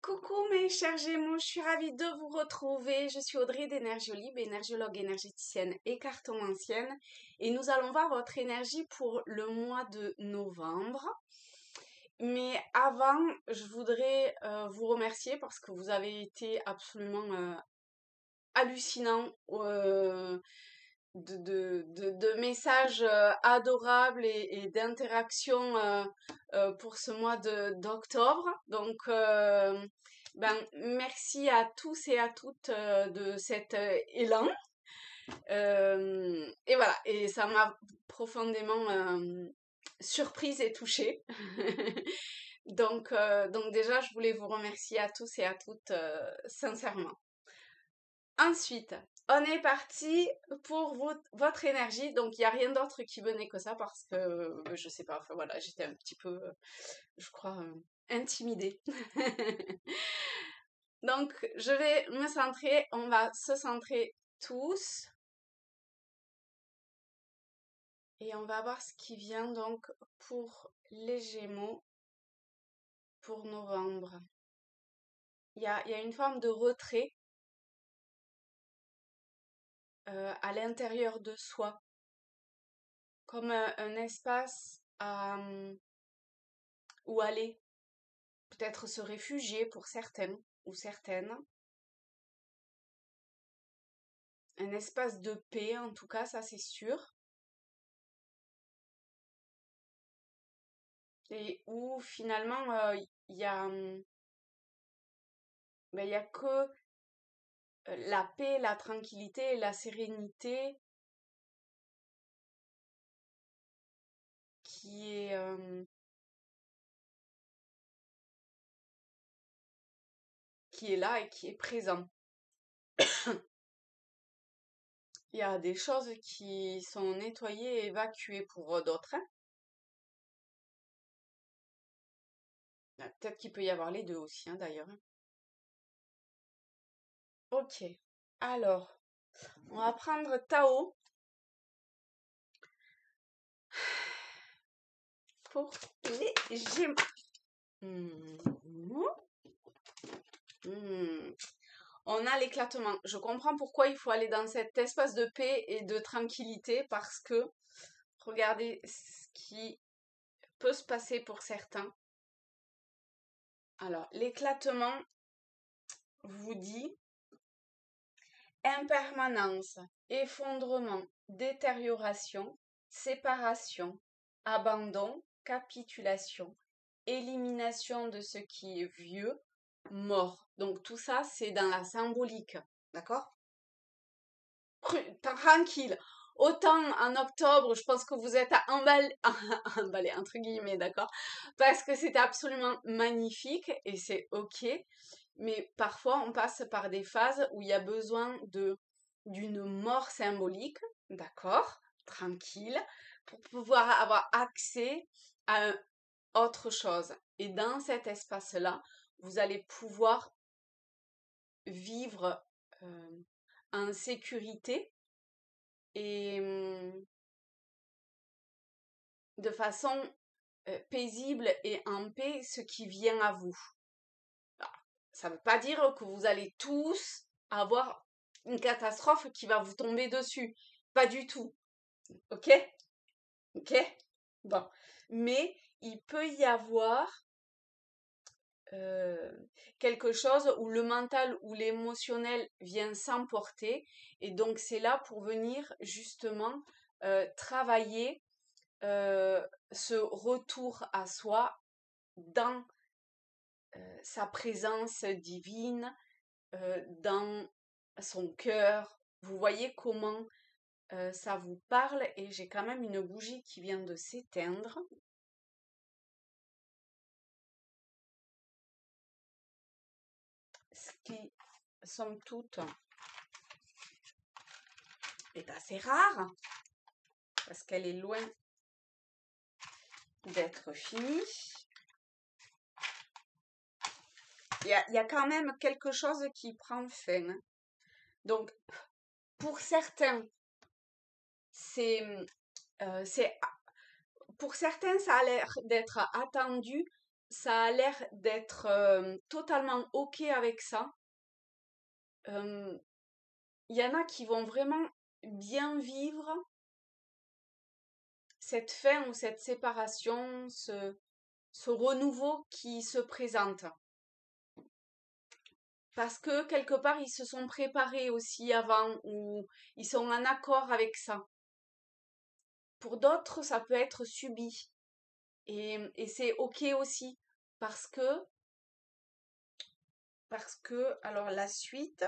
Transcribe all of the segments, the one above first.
Coucou mes chers Gémeaux, je suis ravie de vous retrouver. Je suis Audrey d'Énergiolib, énergiologue énergéticienne et cartomancienne. Et nous allons voir votre énergie pour le mois de novembre. Mais avant, je voudrais vous remercier parce que vous avez été absolument hallucinants. De messages adorables et d'interactions pour ce mois d'octobre. Donc, merci à tous et à toutes de cet élan. Et voilà, et ça m'a profondément surprise et touchée. Donc déjà, je voulais vous remercier à tous et à toutes sincèrement. Ensuite, on est parti pour votre énergie. Donc, il n'y a rien d'autre qui venait que ça parce que, je sais pas, enfin voilà, j'étais un petit peu, je crois, intimidée. Donc, je vais me centrer, on va se centrer tous. Et on va voir ce qui vient donc pour les Gémeaux pour novembre. Il y a une forme de retrait à l'intérieur de soi, comme un espace où aller, peut-être se réfugier pour certaines ou certaines. Un espace de paix, en tout cas, ça c'est sûr. Et où finalement, il y a, il y a que la paix, la tranquillité, la sérénité qui est, qui est là et qui est présent. Il y a des choses qui sont nettoyées et évacuées pour d'autres, hein. Peut-être qu'il peut y avoir les deux aussi, hein, d'ailleurs, hein. Ok, alors, on va prendre Tao pour les Gémeaux. On a l'éclatement. Je comprends pourquoi il faut aller dans cet espace de paix et de tranquillité parce que regardez ce qui peut se passer pour certains. Alors, l'éclatement vous dit impermanence, effondrement, détérioration, séparation, abandon, capitulation, élimination de ce qui est vieux, mort. Donc tout ça, c'est dans la symbolique. D'accord? Tranquille. Autant en octobre, je pense que vous êtes à emballer, entre guillemets, d'accord? Parce que c'est absolument magnifique et c'est ok. Mais parfois, on passe par des phases où il y a besoin d'une mort symbolique, d'accord? Tranquille, pour pouvoir avoir accès à autre chose. Et dans cet espace-là, vous allez pouvoir vivre en sécurité et de façon paisible et en paix ce qui vient à vous. Alors, ça ne veut pas dire que vous allez tous avoir une catastrophe qui va vous tomber dessus. Pas du tout. Ok? Ok? Bon. Mais il peut y avoir quelque chose où le mental ou l'émotionnel vient s'emporter. Et donc c'est là pour venir justement travailler ce retour à soi dans sa présence divine, dans son cœur. Vous voyez comment ça vous parle et j'ai quand même une bougie qui vient de s'éteindre. Ce qui, somme toute, est assez rare parce qu'elle est loin d'être finie. Il y a quand même quelque chose qui prend fin. Donc, pour certains, pour certains, ça a l'air d'être attendu, ça a l'air d'être totalement OK avec ça. Il y en a qui vont vraiment bien vivre cette fin ou cette séparation, ce renouveau qui se présente. Parce que quelque part, ils se sont préparés aussi avant ou ils sont en accord avec ça. Pour d'autres, ça peut être subi. Et c'est OK aussi. Parce que, alors la suite,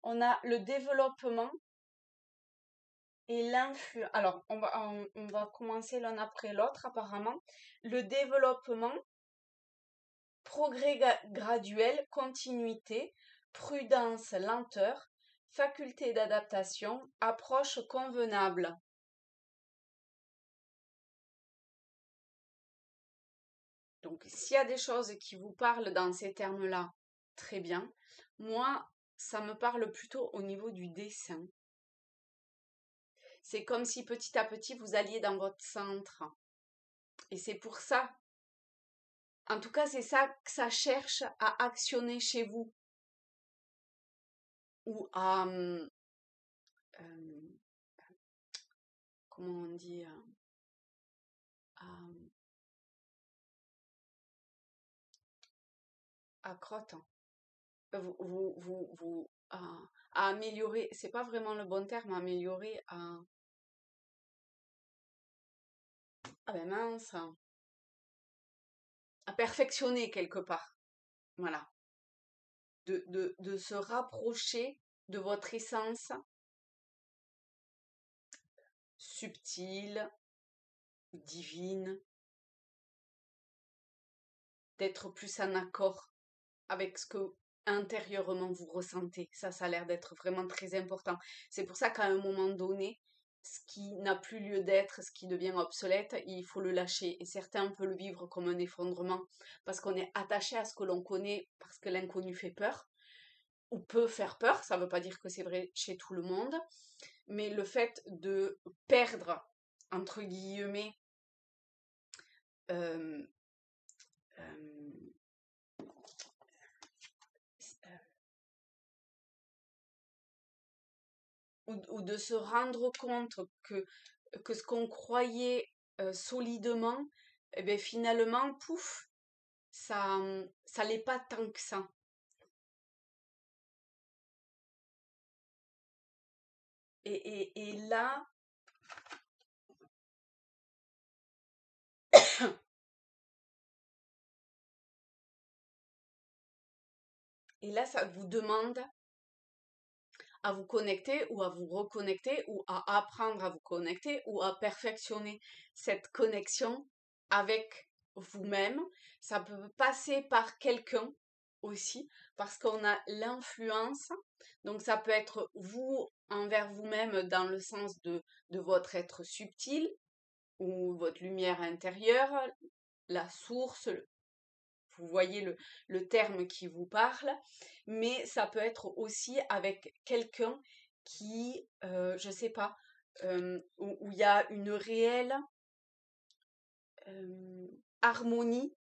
on a le développement et l'influence. Alors, on va commencer l'un après l'autre apparemment. Le développement, progrès graduel, continuité, prudence, lenteur, faculté d'adaptation, approche convenable. Donc, s'il y a des choses qui vous parlent dans ces termes-là, très bien. Moi, ça me parle plutôt au niveau du dessin. C'est comme si petit à petit vous alliez dans votre centre. Et c'est pour ça, en tout cas, c'est ça que ça cherche à actionner chez vous. Ou à, comment on dit, à crotte. À améliorer, c'est pas vraiment le bon terme, améliorer, ah ben mince, à perfectionner quelque part. Voilà. De se rapprocher de votre essence subtile, divine, d'être plus en accord avec ce que intérieurement vous ressentez. Ça a l'air d'être vraiment très important. C'est pour ça qu'à un moment donné, ce qui n'a plus lieu d'être, ce qui devient obsolète, il faut le lâcher. Et certains peuvent le vivre comme un effondrement parce qu'on est attaché à ce que l'on connaît, parce que l'inconnu fait peur ou peut faire peur. Ça ne veut pas dire que c'est vrai chez tout le monde, mais le fait de perdre, entre guillemets, euh, euh, ou de se rendre compte que ce qu'on croyait solidement, eh bien, finalement, pouf, ça l'est pas tant que ça. Et là, et là, ça vous demande à vous connecter ou à vous reconnecter ou à apprendre à vous connecter ou à perfectionner cette connexion avec vous-même. Ça peut passer par quelqu'un aussi parce qu'on a l'influence. Donc ça peut être vous envers vous-même dans le sens de votre être subtil ou votre lumière intérieure, la source, vous voyez le terme qui vous parle, mais ça peut être aussi avec quelqu'un qui, je sais pas, où il y a une réelle harmonie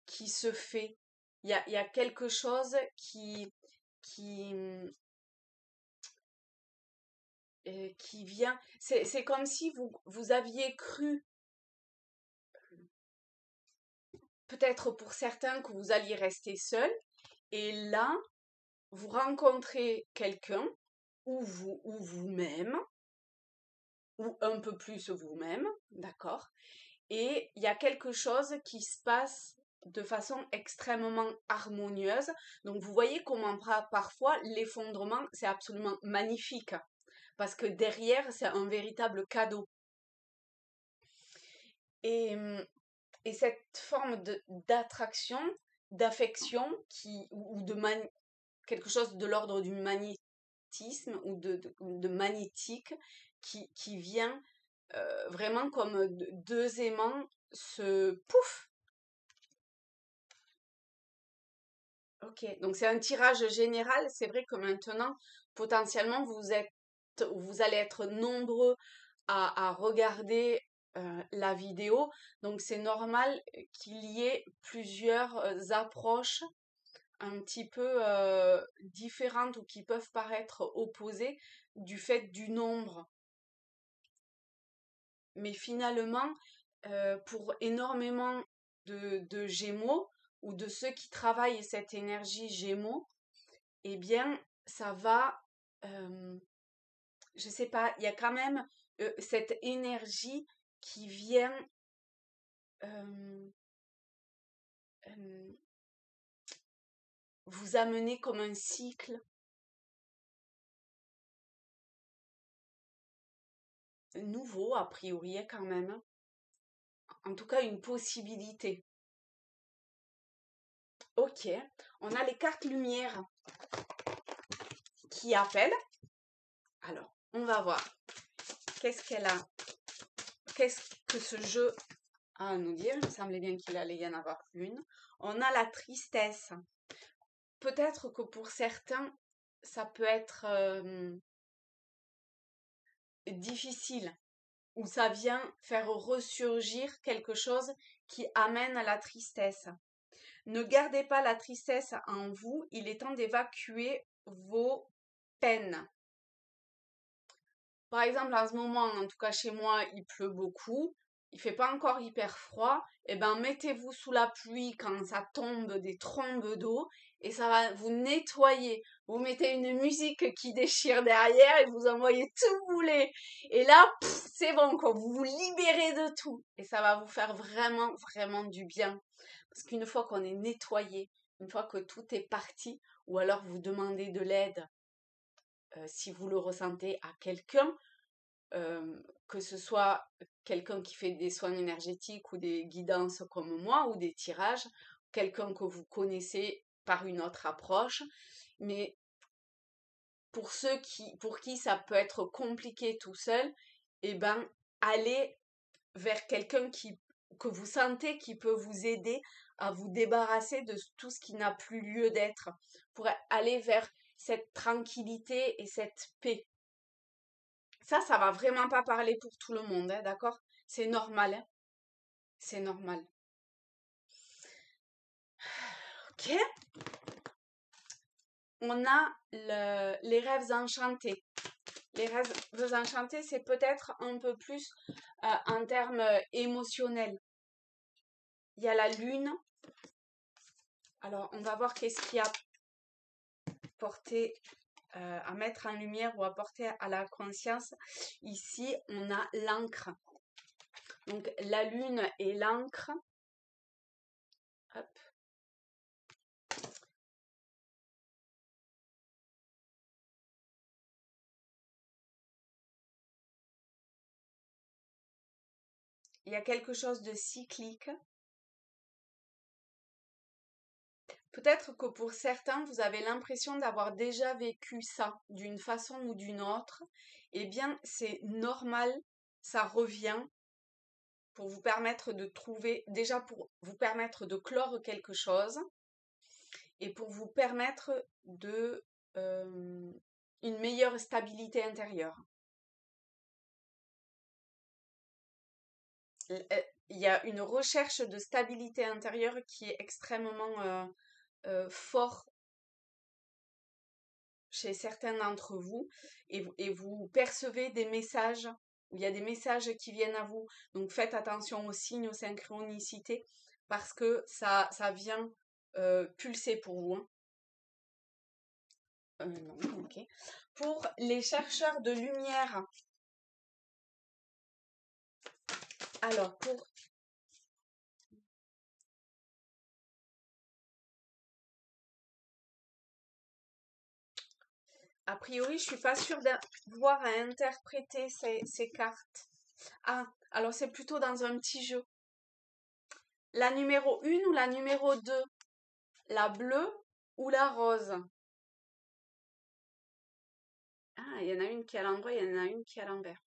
qui se fait. Il y a quelque chose qui, qui vient. C'est comme si vous aviez cru, peut-être pour certains, que vous alliez rester seul, et là, vous rencontrez quelqu'un ou vous-même, ou un peu plus vous-même, d'accord? Et il y a quelque chose qui se passe de façon extrêmement harmonieuse. Donc vous voyez comment parfois l'effondrement, c'est absolument magnifique, parce que derrière, c'est un véritable cadeau. Et, et cette forme d'attraction, d'affection, ou quelque chose de l'ordre du magnétisme ou de magnétique qui vient vraiment comme deux aimants se pouf. Ok, donc c'est un tirage général. C'est vrai que maintenant, potentiellement, vous allez être nombreux à regarder la vidéo. Donc c'est normal qu'il y ait plusieurs approches un petit peu différentes ou qui peuvent paraître opposées du fait du nombre. Mais finalement, pour énormément de Gémeaux ou de ceux qui travaillent cette énergie Gémeaux, eh bien, ça va, je sais pas, il y a quand même cette énergie qui vient euh, euh, vous amener comme un cycle nouveau, a priori, hein, quand même, hein. En tout cas, une possibilité. Ok, on a les cartes lumière qui appellent. Alors, on va voir. Qu'est-ce qu'elle a? Qu'est-ce que ce jeu a à nous dire? Il me semblait bien qu'il allait y en avoir une. On a la tristesse. Peut-être que pour certains, ça peut être difficile, ou ça vient faire ressurgir quelque chose qui amène à la tristesse. Ne gardez pas la tristesse en vous, il est temps d'évacuer vos peines. Par exemple, en ce moment, en tout cas chez moi, il pleut beaucoup, il fait pas encore hyper froid, et ben mettez-vous sous la pluie quand ça tombe des trombes d'eau et ça va vous nettoyer. Vous mettez une musique qui déchire derrière et vous envoyez tout bouler. Et là, c'est bon quoi, vous vous libérez de tout et ça va vous faire vraiment, vraiment du bien. Parce qu'une fois qu'on est nettoyé, une fois que tout est parti, ou alors vous demandez de l'aide si vous le ressentez à quelqu'un, que ce soit quelqu'un qui fait des soins énergétiques ou des guidances comme moi ou des tirages, quelqu'un que vous connaissez par une autre approche, mais pour qui ça peut être compliqué tout seul, eh ben allez vers quelqu'un que vous sentez qui peut vous aider à vous débarrasser de tout ce qui n'a plus lieu d'être, pour aller vers cette tranquillité et cette paix. Ça va vraiment pas parler pour tout le monde, hein, d'accord? C'est normal, hein? C'est normal. Ok? On a les rêves enchantés. Les rêves enchantés, c'est peut-être un peu plus en termes émotionnels. Il y a la lune. Alors, on va voir qu'est-ce qui a porté à mettre en lumière ou à porter à la conscience. Ici, on a l'encre. Donc, la lune et l'encre. Hop. Il y a quelque chose de cyclique. Peut-être que pour certains, vous avez l'impression d'avoir déjà vécu ça d'une façon ou d'une autre. Eh bien, c'est normal, ça revient pour vous permettre de trouver, déjà pour vous permettre de clore quelque chose et pour vous permettre de une meilleure stabilité intérieure. Il y a une recherche de stabilité intérieure qui est extrêmement fort chez certains d'entre vous et vous percevez des messages, il y a des messages qui viennent à vous. Donc faites attention aux signes, aux synchronicités, parce que ça vient pulser pour vous, hein. Non, ok. Pour les chercheurs de lumière, alors pour a priori, je suis pas sûre de pouvoir interpréter ces cartes. Ah, alors c'est plutôt dans un petit jeu. La numéro 1 ou la numéro 2? La bleue ou la rose? Ah, il y en a une qui est à l'endroit, il y en a une qui est à l'envers.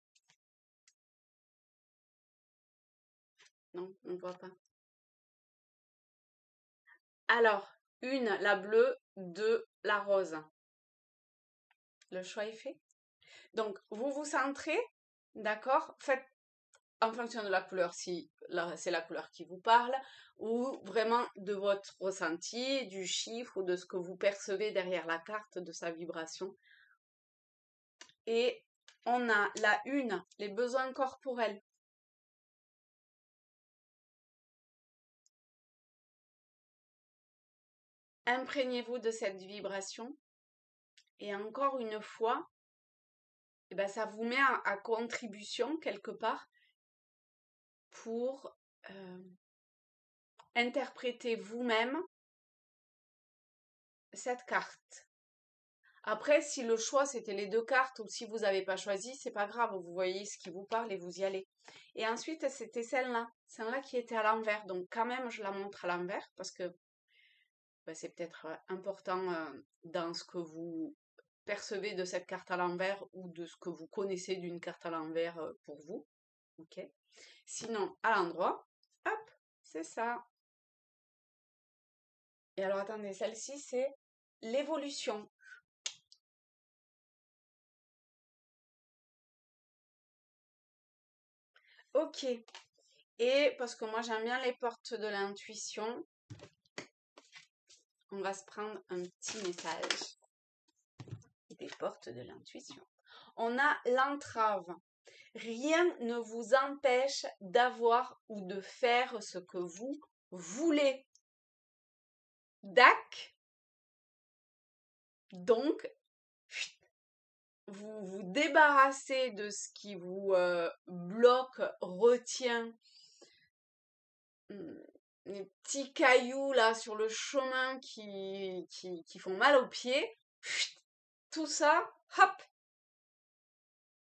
Non, on ne voit pas. Alors, une, la bleue, deux, la rose. Le choix est fait. Donc, vous vous centrez, d'accord? Faites en fonction de la couleur, si c'est la couleur qui vous parle, ou vraiment de votre ressenti, du chiffre ou de ce que vous percevez derrière la carte, de sa vibration. Et on a la une, les besoins corporels. Imprégnez-vous de cette vibration. Et encore une fois, eh ben, ça vous met à contribution quelque part pour interpréter vous-même cette carte. Après, si le choix c'était les deux cartes ou si vous n'avez pas choisi, c'est pas grave, vous voyez ce qui vous parle et vous y allez. Et ensuite, c'était celle-là qui était à l'envers. Donc quand même, je la montre à l'envers parce que ben, c'est peut-être important dans ce que vous percevez de cette carte à l'envers ou de ce que vous connaissez d'une carte à l'envers pour vous. Ok. Sinon, à l'endroit, hop, c'est ça. Et alors attendez, celle-ci c'est l'évolution. Ok. Et parce que moi j'aime bien les portes de l'intuition, on va se prendre un petit message des portes de l'intuition. On a l'entrave. Rien ne vous empêche d'avoir ou de faire ce que vous voulez. Dac. Donc, vous vous débarrassez de ce qui vous bloque, retient, les petits cailloux là sur le chemin qui font mal aux pieds. Tout ça, hop.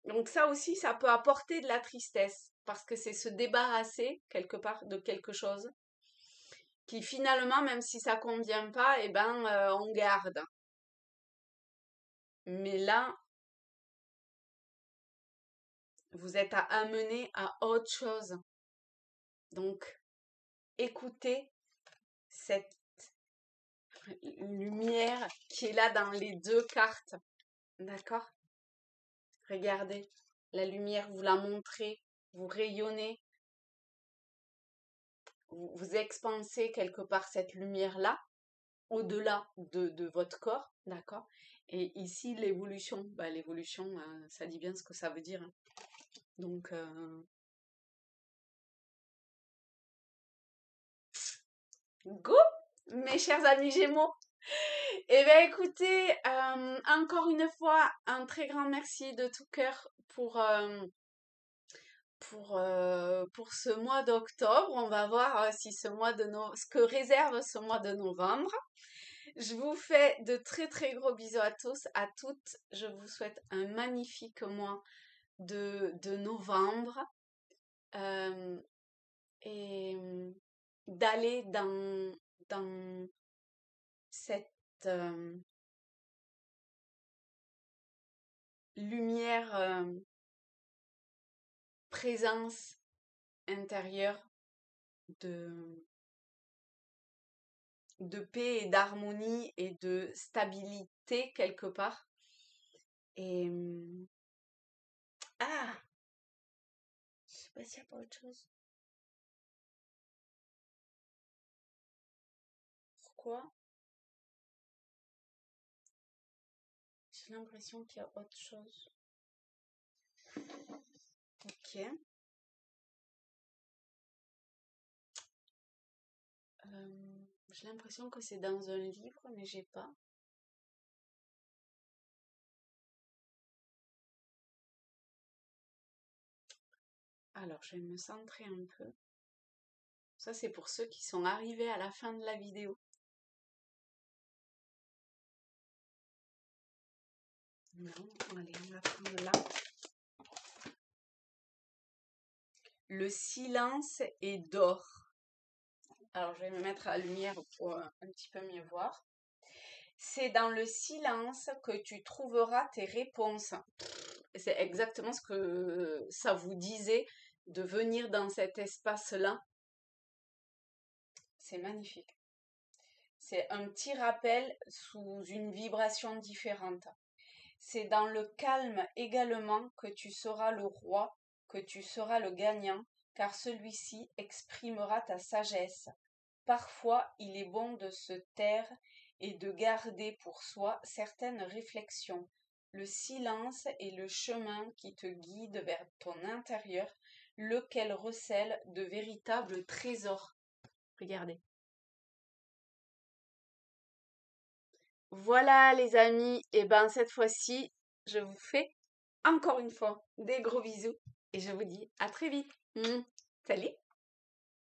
Donc ça aussi, ça peut apporter de la tristesse parce que c'est se débarrasser quelque part de quelque chose qui finalement, même si ça convient pas, eh ben, on garde. Mais là, vous êtes amené à autre chose. Donc, écoutez cette lumière qui est là dans les deux cartes. D'accord? Regardez, la lumière, vous la montrez, vous rayonnez, vous expansez quelque part cette lumière-là, au-delà de votre corps, d'accord? Et ici, l'évolution, bah, l'évolution, ça dit bien ce que ça veut dire, hein. Donc, go, mes chers amis Gémeaux! Eh bien, écoutez, encore une fois, un très grand merci de tout cœur pour ce mois d'octobre. On va voir si ce que réserve ce mois de novembre. Je vous fais de très très gros bisous à tous, à toutes. Je vous souhaite un magnifique mois de novembre et d'aller dans cette lumière, présence intérieure de, de paix et d'harmonie et de stabilité quelque part. Et ah, je sais pas s'il y a pas autre chose. Pourquoi? J'ai l'impression qu'il y a autre chose. Ok. J'ai l'impression que c'est dans un livre, mais j'ai pas. Alors, je vais me centrer un peu. Ça, c'est pour ceux qui sont arrivés à la fin de la vidéo. Non, allez, on va prendre là. Le silence est d'or. Alors, je vais me mettre à la lumière pour un petit peu mieux voir. C'est dans le silence que tu trouveras tes réponses. C'est exactement ce que ça vous disait de venir dans cet espace-là. C'est magnifique. C'est un petit rappel sous une vibration différente. C'est dans le calme également que tu seras le roi, que tu seras le gagnant, car celui-ci exprimera ta sagesse. Parfois, il est bon de se taire et de garder pour soi certaines réflexions. Le silence est le chemin qui te guide vers ton intérieur, lequel recèle de véritables trésors. Regardez. Voilà les amis, et ben cette fois-ci, je vous fais encore une fois des gros bisous et je vous dis à très vite. Salut!